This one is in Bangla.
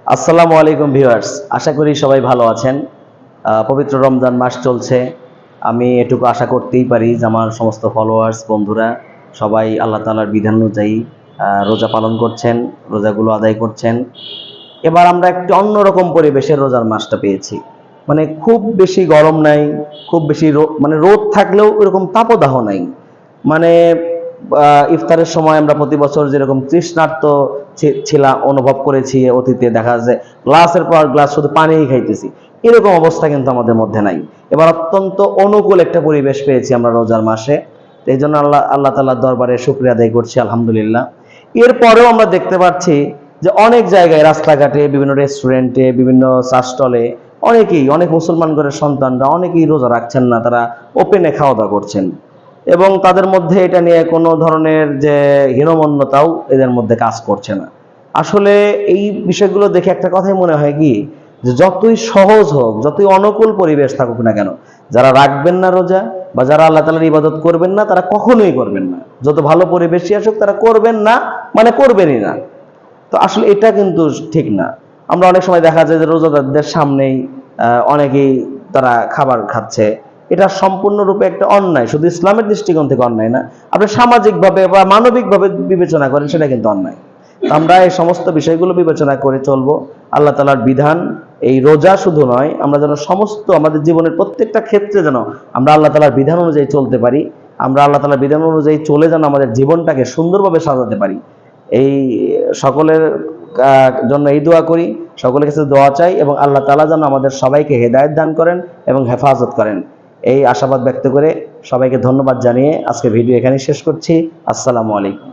আসসালামু আলাইকুম ভিউয়ার্স, আশা করি সবাই ভালো আছেন। পবিত্র রমজান মাস চলছে। আমি এটুকু আশা করতেই পারি যে আমার সমস্ত ফলোয়ার্স বন্ধুরা সবাই আল্লাহ তাআলার বিধান অনুযায়ী রোজা পালন করছেন, রোজাগুলো আদায় করছেন। এবার আমরা একটি অন্যরকম পরিবেশের রোজার মাসটা পেয়েছি। মানে খুব বেশি গরম নাই, খুব বেশি মানে রোদ থাকলেও এরকম তাপদাহ নাই। মানে ইফতারের সময় আমরা প্রতি বছর যেরকম তৃষ্ণার্ত ছিলাম অনুভব করেছি, অতীতে দেখা যায় গ্লাসের পর গ্লাস শুধু পানিই খাইতেছি, এরকম অবস্থা কিন্তু আমাদের মধ্যে নাই। এবার অত্যন্ত অনুকূল একটা পরিবেশ পেয়েছি আমরা রোজার মাসে। এই জন্য আল্লাহ তাআলার দরবারে শুকরিয়া আদায় করছি, আলহামদুলিল্লাহ। এরপরেও আমরা দেখতে পাচ্ছি যে অনেক জায়গায় রাস্তাঘাটে, বিভিন্ন রেস্টুরেন্টে, বিভিন্ন চা স্টলে অনেক মুসলমান ঘরের সন্তানরা অনেকেই রোজা রাখছেন না, তারা ওপেনে খাওয়া দাওয়া করছেন। এবং তাদের মধ্যে এটা নিয়ে কোনো ধরনের যে হীনমন্যতাও এদের মধ্যে কাজ করছে না। আসলে এই বিষয়গুলো দেখে একটা কথাই মনে হয় কি, যে যতই সহজ হোক, যতই অনুকূল পরিবেশ থাকুক না কেন, যারা রাখবেন না রোজা বা যারা আল্লাহ তাআলার ইবাদত করবেন না, তারা কখনোই করবেন না। যত ভালো পরিবেশই আসুক, তারা করবেন না, মানে করবেনই না। তো আসলে এটা কিন্তু ঠিক না। আমরা অনেক সময় দেখা যায় যে রোজাদারদের সামনেই অনেকেই তারা খাবার খাচ্ছে। এটা সম্পূর্ণরূপে একটা অন্যায়, শুধু ইসলামের দৃষ্টিকোণ থেকে অন্যায় না, আপনি সামাজিকভাবে বা মানবিকভাবে বিবেচনা করেন, সেটা কিন্তু অন্যায়। আমরা এই সমস্ত বিষয়গুলো বিবেচনা করে চলবো। আল্লাহ তাআলার বিধান, এই রোজা শুধু নয়, আমরা যেন সমস্ত আমাদের জীবনের প্রত্যেকটা ক্ষেত্রে যেন আমরা আল্লাহ তাআলার বিধান অনুযায়ী চলতে পারি। আমরা আল্লাহ তাআলার বিধান অনুযায়ী চলে যেন আমাদের জীবনটাকে সুন্দরভাবে সাজাতে পারি। এই সকলের জন্য এই দোয়া করি, সকলের কাছে দোয়া চাই, এবং আল্লাহ তাআলা যেন আমাদের সবাইকে হেদায়েত দান করেন এবং হেফাজত করেন, এই আশাবাদ ব্যক্ত করে সবাইকে ধন্যবাদ জানিয়ে আজকে ভিডিও এখানেই শেষ করছি। আসসালামু আলাইকুম।